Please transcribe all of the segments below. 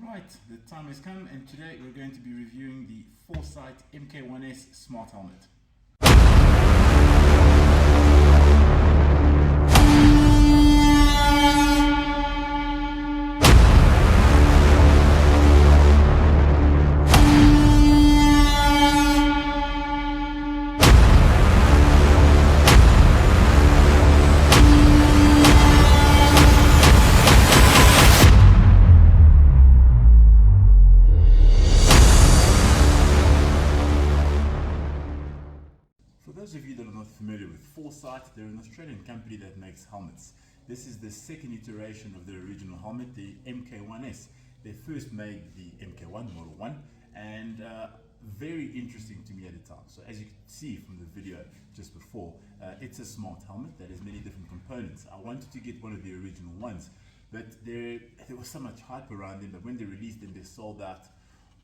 Right, the time has come, and today we're going to be reviewing the Forcite MK1S smart helmet. For those of you that are not familiar with Forcite, they're an Australian company that makes helmets. This is the second iteration of their original helmet, the MK1S. They first made the MK1, Model 1, and very interesting to me at the time. So as you can see from the video just before, it's a smart helmet that has many different components. I wanted to get one of the original ones, but there was so much hype around them that when they released them, they sold out,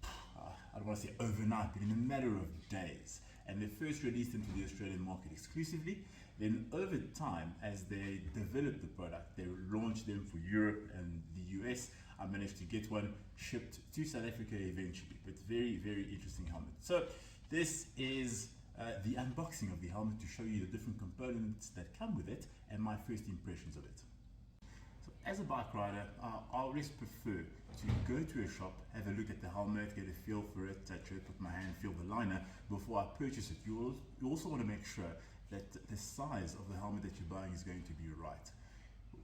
I don't want to say overnight, but in a matter of days. And they first released them to the Australian market exclusively. Then over time, as they developed the product, they launched them for Europe and the US. I managed to get one shipped to South Africa eventually, but very, very interesting helmet. So this is the unboxing of the helmet to show you the different components that come with it and my first impressions of it. So as a bike rider, I always prefer to go to a shop, have a look at the helmet, get a feel for it, touch it, put my hand, feel the liner before I purchase it. You also want to make sure that the size of the helmet that you're buying is going to be right.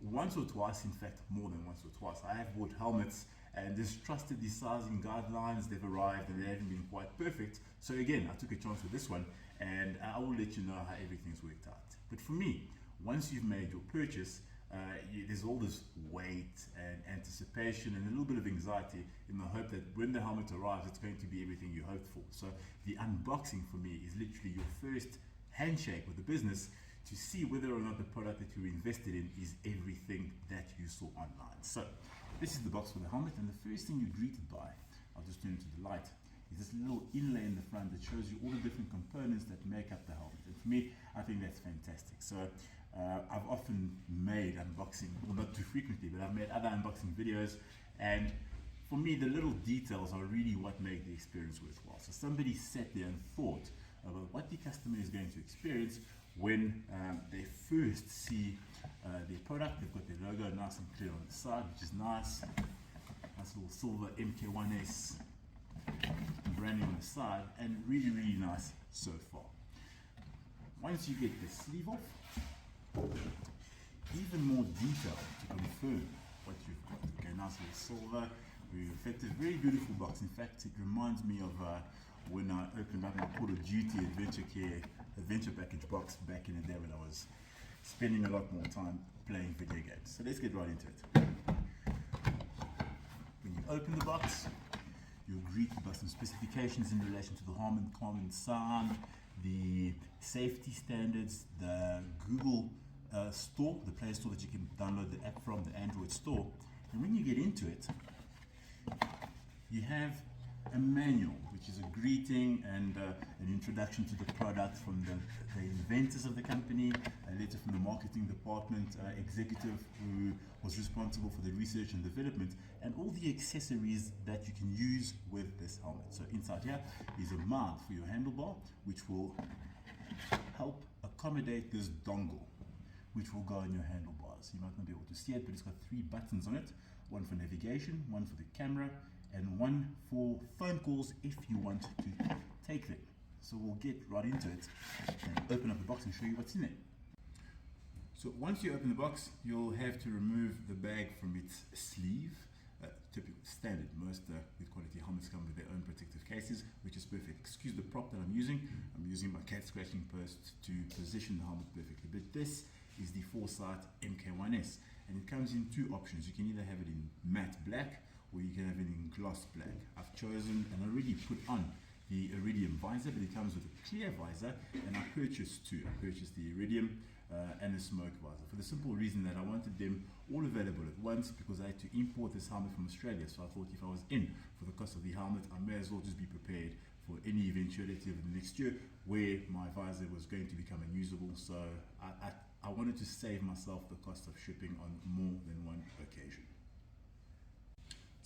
Once or twice, in fact more than once or twice, I have bought helmets and distrusted the sizing guidelines. They've arrived and they haven't been quite perfect. So again, I took a chance with this one, and I will let you know how everything's worked out. But for me, once you've made your purchase, there's all this weight and anticipation and a little bit of anxiety in the hope that when the helmet arrives, it's going to be everything you hoped for. So the unboxing for me is literally your first handshake with the business to see whether or not the product that you're invested in is everything that you saw online. So this is the box for the helmet, and the first thing you're greeted by, I'll just turn it to the light, is this little inlay in the front that shows you all the different components that make up the helmet. And for me, I think that's fantastic. So I've often made unboxing, well, not too frequently, but I've made other unboxing videos, and for me the little details are really what make the experience worthwhile. So somebody sat there and thought about what the customer is going to experience when they first see their product. They've got their logo nice and clear on the side, which is nice. Nice little silver MK1S branding on the side, and really, really nice so far. Once you get the sleeve off, even more detail to confirm what you've got. Okay, nice little silver, very effective, very beautiful box. In fact, it reminds me of when I opened up my Port of Duty adventure package box back in the day when I was spending a lot more time playing video games. So let's get right into it. When you open the box, you're greeted by some specifications in relation to the harm and common sound, the safety standards, the Google store, the Play Store that you can download the app from, the Android store. And when you get into it, you have a manual, which is a greeting and an introduction to the product from the inventors of the company, a letter from the marketing department executive who was responsible for the research and development, and all the accessories that you can use with this helmet. So inside here is a mount for your handlebar, which will help accommodate this dongle, which will go on your handlebars. You might not be able to see it, but it's got 3 buttons on it, one for navigation, one for the camera, and one for phone calls if you want to take them. So we'll get right into it and open up the box and show you what's in it. So once you open the box, you'll have to remove the bag from its sleeve. Typical standard, most good quality helmets come with their own protective cases, which is perfect. Excuse the prop that I'm using my cat scratching post to position the helmet perfectly, but this is the Forcite MK1S, and it comes in 2 options. You can either have it in matte black or you can have it in gloss black. I've chosen and already put on the Iridium visor, but it comes with a clear visor, and I purchased 2. I purchased the Iridium and a smoke visor for the simple reason that I wanted them all available at once, because I had to import this helmet from Australia. So I thought if I was in for the cost of the helmet, I may as well just be prepared for any eventuality over the next year where my visor was going to become unusable. So I wanted to save myself the cost of shipping on more than one occasion.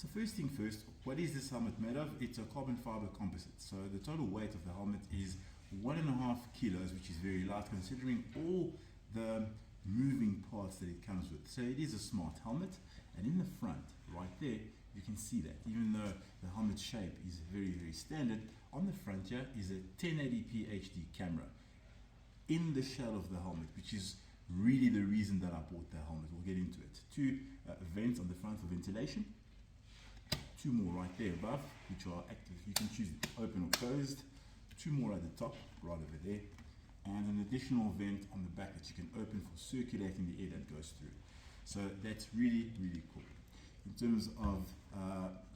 So first thing first, what is this helmet made of? It's a carbon fiber composite. So the total weight of the helmet is 1.5 kilos, which is very light considering all the moving parts that it comes with. So it is a smart helmet, and in the front, right there, you can see that even though the helmet shape is very, very standard, on the front here is a 1080p HD camera in the shell of the helmet, which is really the reason that I bought the helmet. We'll get into it. Two vents on the front for ventilation, two more right there above, which are active. You can choose open or closed. Two more at the top, right over there, and an additional vent on the back that you can open for circulating the air that goes through. So that's really, really cool. In terms of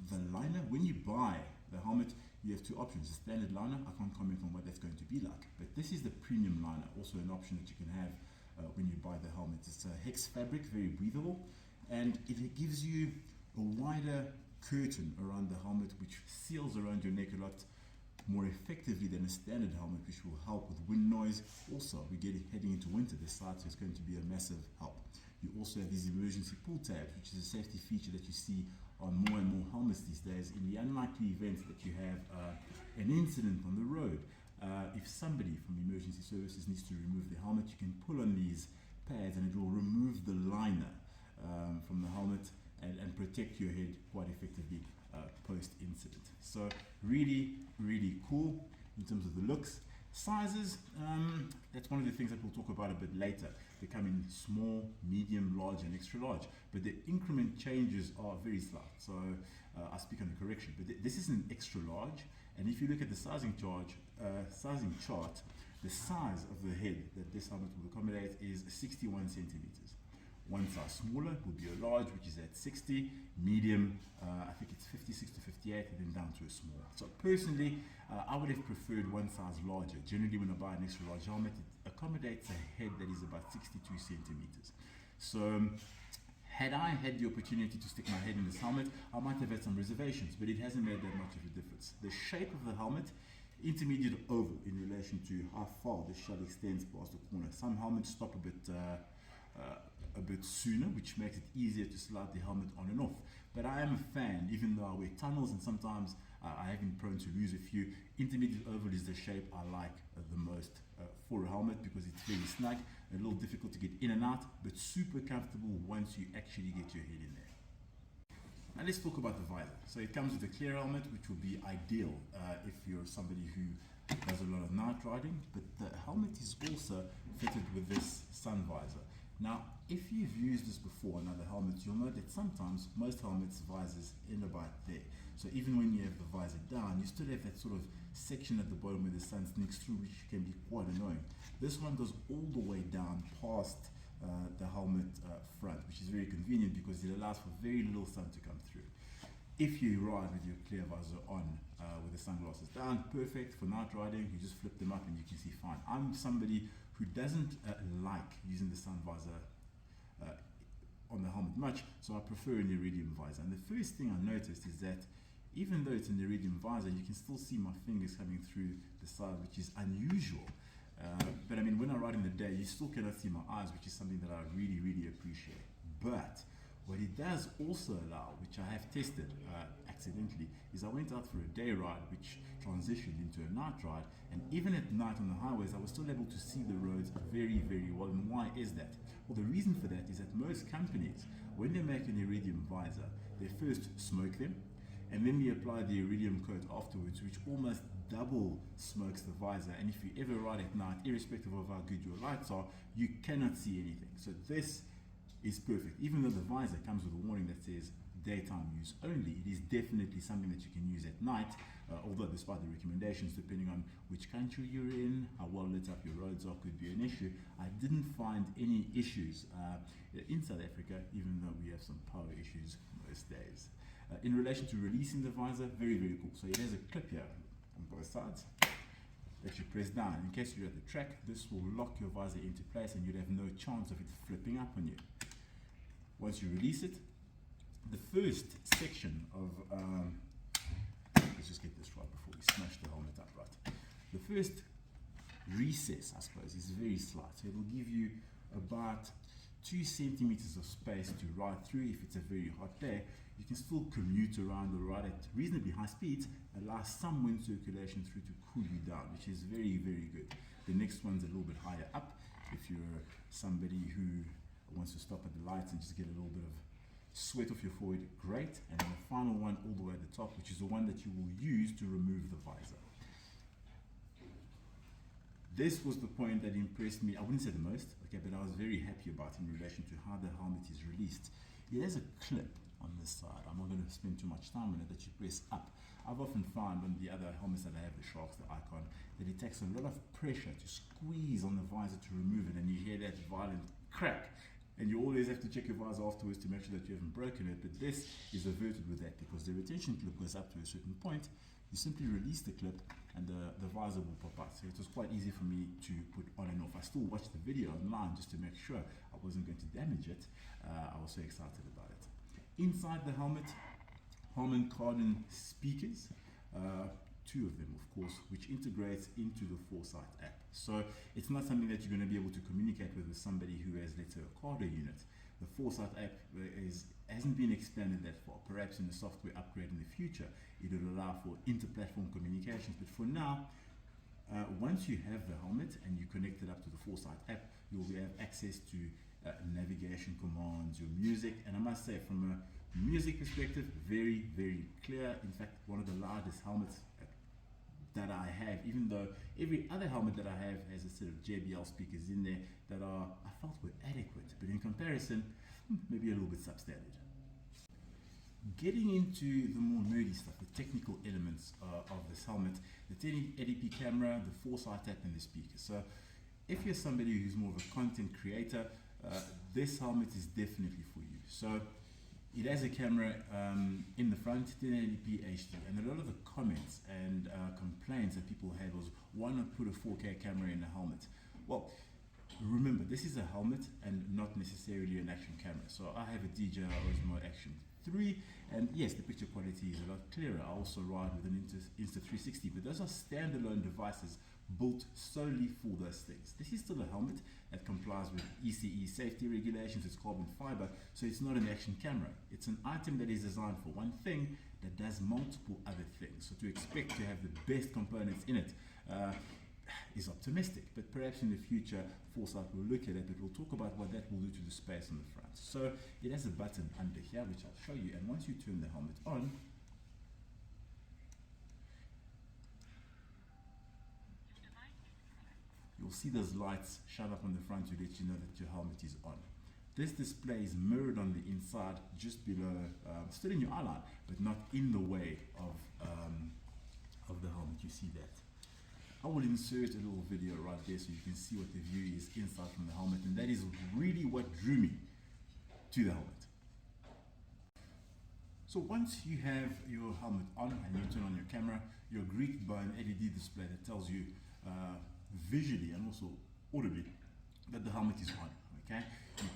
the liner, when you buy the helmet, you have two options. The standard liner, I can't comment on what that's going to be like, but this is the premium liner, also an option that you can have when you buy the helmet. It's a hex fabric, very breathable, and it gives you a wider curtain around the helmet, which seals around your neck a lot more effectively than a standard helmet, which will help with wind noise. Also, we're heading into winter this side, so it's going to be a massive help. You also have these emergency pull tabs, which is a safety feature that you see on more and more helmets these days. In the unlikely event that you have an incident on the road, if somebody from emergency services needs to remove the helmet, you can pull on these pads and it will remove the liner from the helmet and protect your head quite effectively post-incident. So really, really cool in terms of the looks. Sizes, that's one of the things that we'll talk about a bit later. They come in small, medium, large, and extra large, but the increment changes are very slight. So I speak on the correction, but this is an extra large, and if you look at the sizing chart, the size of the head that this helmet will accommodate is 61 centimeters. One size smaller would be a large, which is at 60, medium, I think it's 56 to 58, and then down to a small. So personally, I would have preferred one size larger. Generally, when I buy an extra large helmet, it accommodates a head that is about 62 centimeters. So had I had the opportunity to stick my head in this helmet, I might have had some reservations, but it hasn't made that much of a difference. The shape of the helmet, intermediate oval in relation to how far the shell extends past the corner. Some helmets stop a bit sooner, which makes it easier to slide the helmet on and off. But I am a fan, even though I wear tunnels and sometimes I have been prone to lose a few. Intermediate oval is the shape I like the most for a helmet because it's very snug, a little difficult to get in and out, but super comfortable once you actually get your head in there. Now let's talk about the visor. So it comes with a clear helmet, which will be ideal if you're somebody who does a lot of night riding, but the helmet is also fitted with this sun visor. Now, if you've used this before on other helmets, you'll know that sometimes most helmets' visors end about there. So even when you have the visor down, you still have that sort of section at the bottom where the sun sneaks through, which can be quite annoying. This one goes all the way down past the helmet front, which is very convenient because it allows for very little sun to come through. If you ride with your clear visor on with the sunglasses down, perfect for night riding. You just flip them up and you can see fine. I'm somebody who doesn't like using the sun visor on the helmet much, so I prefer an iridium visor. And the first thing I noticed is that even though it's an iridium visor, you can still see my fingers coming through the side, which is unusual. But I mean, when I ride in the day, you still cannot see my eyes, which is something that I really, really appreciate. But what it does also allow, which I have tested accidentally, is I went out for a day ride, which transitioned into a night ride, and even at night on the highways, I was still able to see the roads very, very well. And why is that? Well, the reason for that is that most companies, when they make an iridium visor, they first smoke them, and then they apply the iridium coat afterwards, which almost double smokes the visor. And if you ever ride at night, irrespective of how good your lights are, you cannot see anything. So this is perfect. Even though the visor comes with a warning that says daytime use only, it is definitely something that you can use at night, although despite the recommendations, depending on which country you're in, how well lit up your roads are, could be an issue. I didn't find any issues in South Africa, even though we have some power issues most days. In relation to releasing the visor, very, very cool. So it has a clip here on both sides that you press down. In case you're at the track, this will lock your visor into place and you'd have no chance of it flipping up on you. Once you release it, the first section of, let's just get this right before we smash the helmet up right. The first recess, I suppose, is very slight. So it will give you about 2 centimeters of space to ride through if it's a very hot day. You can still commute around or ride at reasonably high speeds, allow some wind circulation through to cool you down, which is very, very good. The next one's a little bit higher up. If you're somebody who wants to stop at the lights and just get a little bit of sweat off your forehead, great. And then the final one all the way at the top, which is the one that you will use to remove the visor. This was the point that impressed me, I wouldn't say the most, okay, but I was very happy about in relation to how the helmet is released. It has a clip on this side. I'm not going to spend too much time on it, that you press up. I've often found on the other helmets that I have, the Sharks, the Icon, that it takes a lot of pressure to squeeze on the visor to remove it, and you hear that violent crack. And you always have to check your visor afterwards to make sure that you haven't broken it, but this is averted with that because the retention clip goes up to a certain point. You simply release the clip and the visor will pop out. So it was quite easy for me to put on and off. I still watched the video online just to make sure I wasn't going to damage it. I was so excited about it. Inside the helmet, Harman Kardon speakers, 2 of them of course, which integrates into the Forcite app. So it's not something that you're going to be able to communicate with somebody who has, let's say, a Cardo unit. The Forcite app hasn't been expanded that far. Perhaps in the software upgrade in the future, it will allow for inter-platform communications. But for now, once you have the helmet and you connect it up to the Forcite app, you'll have access to navigation commands, your music, and I must say, from a music perspective, very, very clear. In fact, one of the loudest helmets that I have, even though every other helmet that I have has a set of JBL speakers in there that I felt were adequate, but in comparison, maybe a little bit substandard. Getting into the more nerdy stuff, the technical elements of this helmet, the 1080p camera, the Forcite app, and the speaker. So if you're somebody who's more of a content creator, this helmet is definitely for you. So it has a camera in the front, 1080p HD, and a lot of the comments and complaints that people had was, why not put a 4K camera in a helmet? Well, remember, this is a helmet and not necessarily an action camera. So I have a DJI Osmo Action 3, and yes, the picture quality is a lot clearer. I also ride with an Insta360, but those are standalone devices built solely for those things. This is still a helmet that complies with ECE safety regulations. It's carbon fiber, so it's not an action camera. It's an item that is designed for one thing that does multiple other things. So to expect to have the best components in it is optimistic, but perhaps in the future Forcite will look at it, but we'll talk about what that will do to the space on the front. So it has a button under here, which I'll show you, and once you turn the helmet on, you'll see those lights shine up on the front to let you know that your helmet is on. This display is mirrored on the inside, just below, still in your eye line, but not in the way of the helmet. You see that. I will insert a little video right there so you can see what the view is inside from the helmet, and that is really what drew me to the helmet. So once you have your helmet on and you turn on your camera, you're greeted by an LED display that tells you visually and also audibly that the helmet is on. Okay,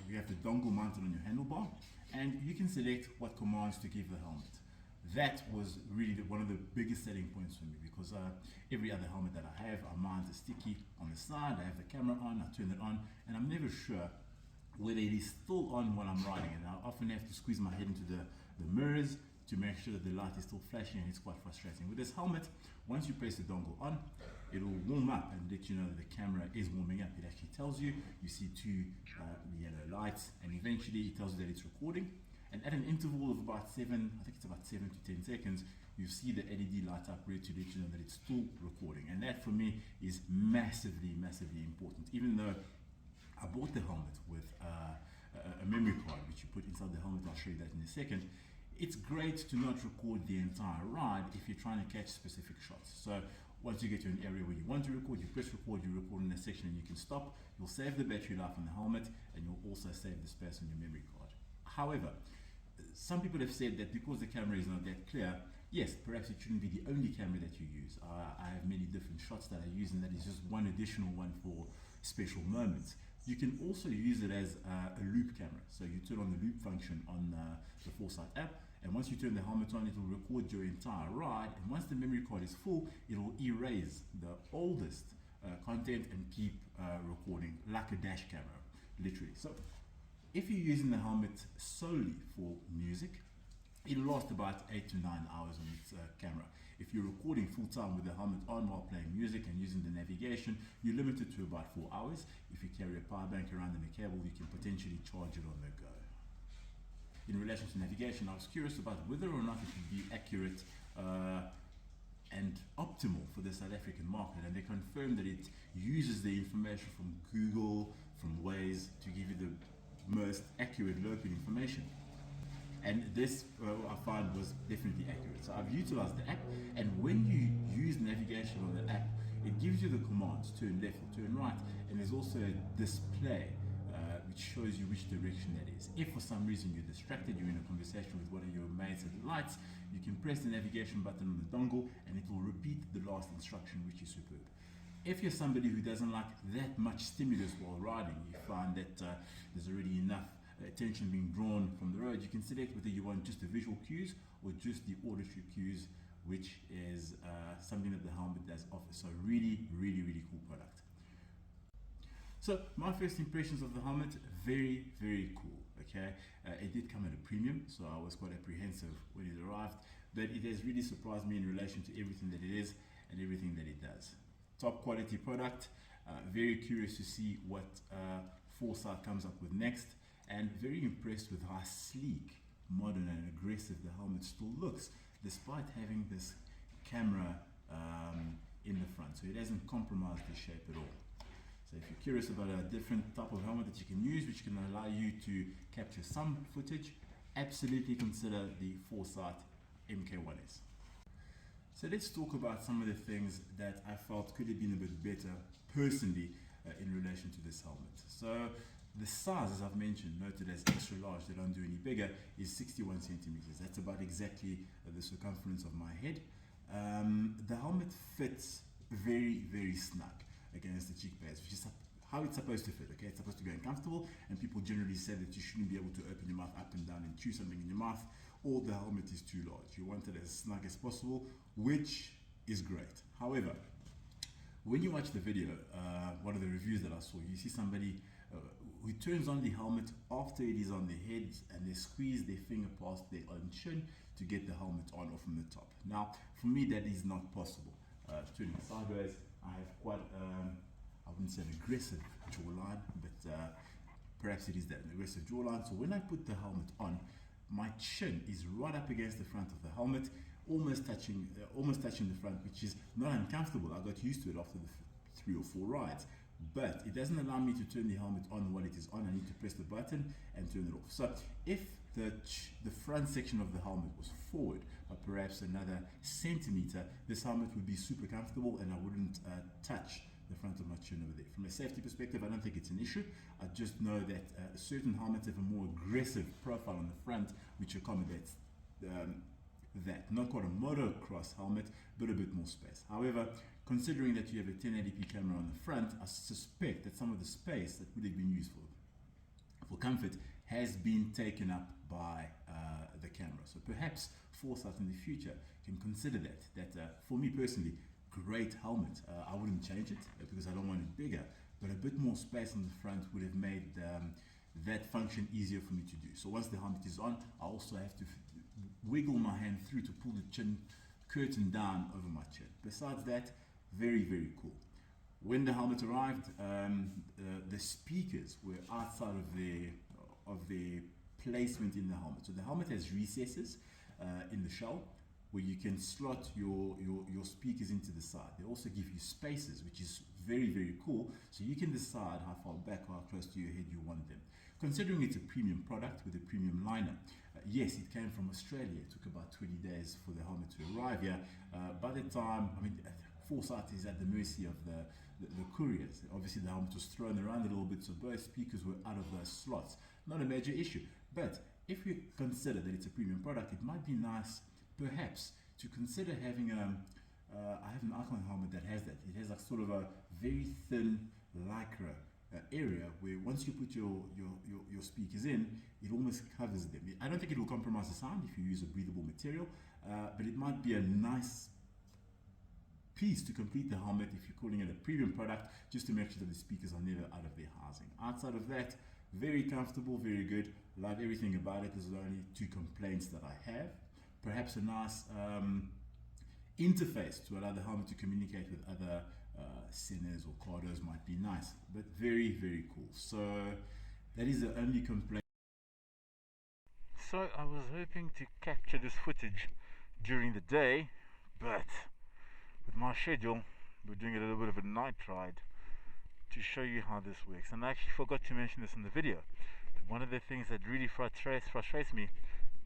you have the dongle mounted on your handlebar, and you can select what commands to give the helmet. That was really one of the biggest selling points for me, because every other helmet that I have, I mount a sticky on the side, I have the camera on, I turn it on, and I'm never sure whether it is still on while I'm riding it. I often have to squeeze my head into the mirrors to make sure that the light is still flashing, and it's quite frustrating. With this helmet, once you press the dongle on, it will warm up and let you know that the camera is warming up. It actually tells you, you see 2 yellow lights, and eventually it tells you that it's recording. And at an interval of about 7 to 10 seconds, you see the LED light up red to let you know that it's still recording. And that for me is massively, massively important. Even though I bought the helmet with a memory card, which you put inside the helmet, I'll show you that in a second. It's great to not record the entire ride if you're trying to catch specific shots. So once you get to an area where you want to record, you press record, you record in a section, and you can stop. You'll save the battery life on the helmet, and you'll also save the space on your memory card. However, some people have said that because the camera is not that clear, yes, perhaps it shouldn't be the only camera that you use. I have many different shots that I use, and that is just one additional one for special moments. You can also use it as a loop camera. So you turn on the loop function on the Forcite app, and once you turn the helmet on, it will record your entire ride, and once the memory card is full, it will erase the oldest content and keep recording like a dash camera, literally. So If you're using the helmet solely for music, it'll last about 8 to 9 hours on its camera. If you're recording full time with the helmet on while playing music and using the navigation, you're limited to about 4 hours. If you carry a power bank around and a cable, you can potentially charge it on the go. In relation to navigation, I was curious about whether or not it would be accurate and optimal for the South African market, and they confirmed that it uses the information from Google, from Waze, to give you the most accurate local information. And this I found was definitely accurate. So I've utilized the app, and when you use navigation on the app, it gives you the commands: turn left or turn right, and there's also a display which shows you which direction that is. If for some reason you're distracted, you're in a conversation with one of your mates at the lights, you can press the navigation button on the dongle and it will repeat the last instruction, which is superb. If you're somebody who doesn't like that much stimulus while riding, you find that there's already enough attention being drawn from the road, you can select whether you want just the visual cues or just the auditory cues, which is something that the helmet does offer. So really cool product. So my first impressions of the helmet, very cool. Okay, it did come at a premium, so I was quite apprehensive when it arrived, but it has really surprised me in relation to everything that it is and everything that it does. Top quality product. Very curious to see what Forcite comes up with next, and very impressed with how sleek, modern and aggressive the helmet still looks, despite having this camera in the front. So it hasn't compromised the shape at all. So if you're curious about a different type of helmet that you can use, which can allow you to capture some footage, absolutely consider the Forcite MK1S. So let's talk about some of the things that I felt could have been a bit better personally in relation to this helmet. So the size, as I've mentioned, noted as extra large, they don't do any bigger, is 61 centimeters. That's about exactly the circumference of my head. The helmet fits very snug against the cheek pads, which is how it's supposed to fit. Okay, it's supposed to be uncomfortable, and people generally say that you shouldn't be able to open your mouth up and down and chew something in your mouth, or the helmet is too large. You want it as snug as possible, which is great. However, when you watch the video, one of the reviews that I saw, you see somebody who turns on the helmet after it is on their head, and they squeeze their finger past their own chin to get the helmet on or from the top. Now, for me, that is not possible. Turning sideways, I have quite, I wouldn't say an aggressive jawline, but perhaps it is that, an aggressive jawline. So when I put the helmet on, my chin is right up against the front of the helmet, almost touching the front, which is not uncomfortable. I got used to it after the 3 or 4 rides, but it doesn't allow me to turn the helmet on while it is on. I need to press the button and turn it off. So if the front section of the helmet was forward by perhaps another centimeter, this helmet would be super comfortable and I wouldn't touch the front of my chin over there. From a safety perspective, I don't think it's an issue. I just know that certain helmets have a more aggressive profile on the front, which accommodates that. Not quite a motocross helmet, but a bit more space. However, considering that you have a 1080p camera on the front, I suspect that some of the space that would have been used for comfort has been taken up by the camera. So perhaps Forcite in the future can consider that for me personally, great helmet. I wouldn't change it because I don't want it bigger, but a bit more space on the front would have made that function easier for me to do. So once the helmet is on, I also have to wiggle my hand through to pull the chin curtain down over my chin. Besides that, very cool. When the helmet arrived, the speakers were outside of their placement in the helmet. So the helmet has recesses in the shell where you can slot your speakers into the side. They also give you spaces, which is very cool, so you can decide how far back or how close to your head you want them. Considering it's a premium product with a premium liner, yes, it came from Australia. It took about 20 days for the helmet to arrive here. By the time, Forcite is at the mercy of the couriers. Obviously the helmet was thrown around a little bit, so both speakers were out of those slots. Not a major issue, but if you consider that it's a premium product, it might be nice perhaps to consider having I have an Icon helmet that has that. It has like sort of a very thin lycra area where once you put your speakers in, it almost covers them. I don't think it will compromise the sound if you use a breathable material, but it might be a nice piece to complete the helmet if you're calling it a premium product, just to make sure that the speakers are never out of their housing. Outside of that, Very comfortable, very good. Love everything about it. There's only two complaints that I have. Perhaps a nice interface to allow the helmet to communicate with other Sinners or Cardos might be nice, but very, very cool. So that is the only complaint. So I was hoping to capture this footage during the day, but with my schedule, we're doing a little bit of a night ride to show you how this works. And I actually forgot to mention this in the video. But one of the things that really frustrates me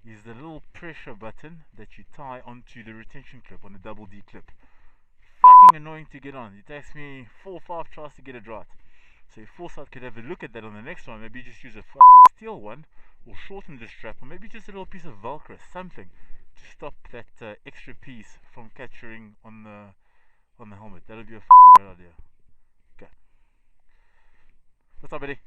is the little pressure button that you tie onto the retention clip on the double D clip. Fucking annoying to get on. It takes me 4 or 5 tries to get it right. So if Forcite could have a look at that on the next one, maybe just use a fucking steel one, or shorten the strap, or maybe just a little piece of Velcro, something to stop that extra piece from capturing on the helmet. That would be a fucking great idea. Okay. What's up, buddy?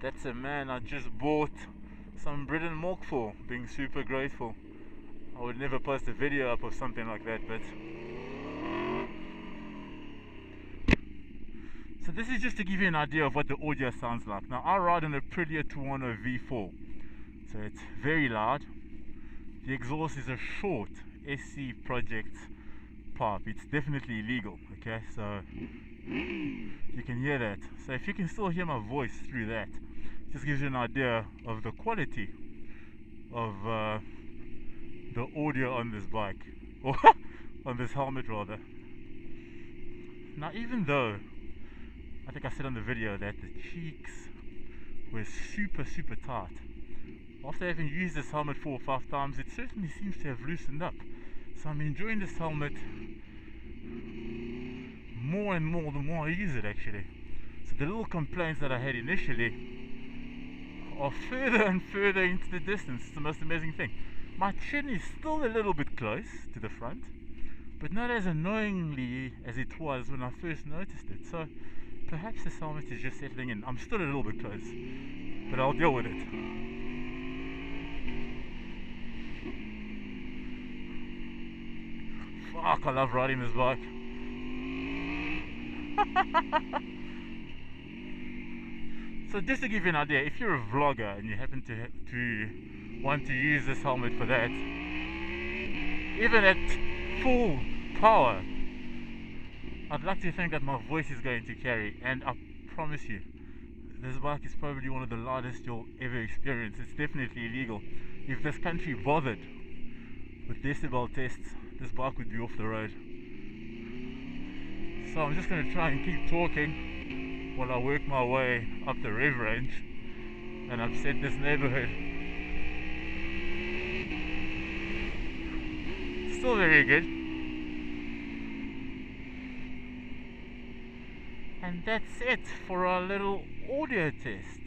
That's a man I just bought some bread and milk for, being super grateful. I would never post a video up of something like that, but... So this is just to give you an idea of what the audio sounds like. Now I ride on a Aprilia Tuono V4, so it's very loud. The exhaust is a short SC Project pipe. It's definitely illegal, okay? So you can hear that. So if you can still hear my voice through that, it just gives you an idea of the quality of the audio on this bike, or on this helmet rather. Now even though I think I said on the video that the cheeks were super tight, after having used this helmet 4 or 5 times, it certainly seems to have loosened up. So I'm enjoying this helmet more and more the more I use it actually. So the little complaints that I had initially are further and further into the distance. It's the most amazing thing. My chin is still a little bit close to the front, but not as annoyingly as it was when I first noticed it. So perhaps this helmet is just settling in. I'm still a little bit close, but I'll deal with it. Fuck, I love riding this bike. So just to give you an idea, if you're a vlogger and you happen to want to use this helmet for that, even at full power, I'd like to think that my voice is going to carry, and I promise you, this bike is probably one of the loudest you'll ever experience. It's definitely illegal. If this country bothered with decibel tests, this bike would be off the road. So I'm just going to try and keep talking while I work my way up the rev range and upset this neighborhood. Still very good. And that's it for our little audio test.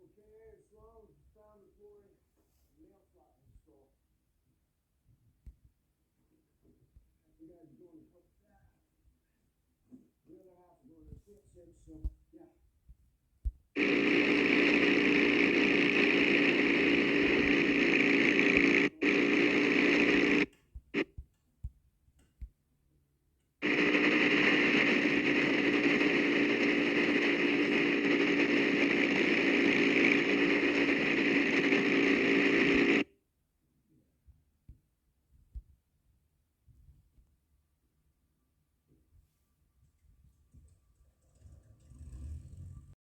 Okay, slow, sound recording, nail flat install. You guys are going to put that. The other half is going to fit, so yeah.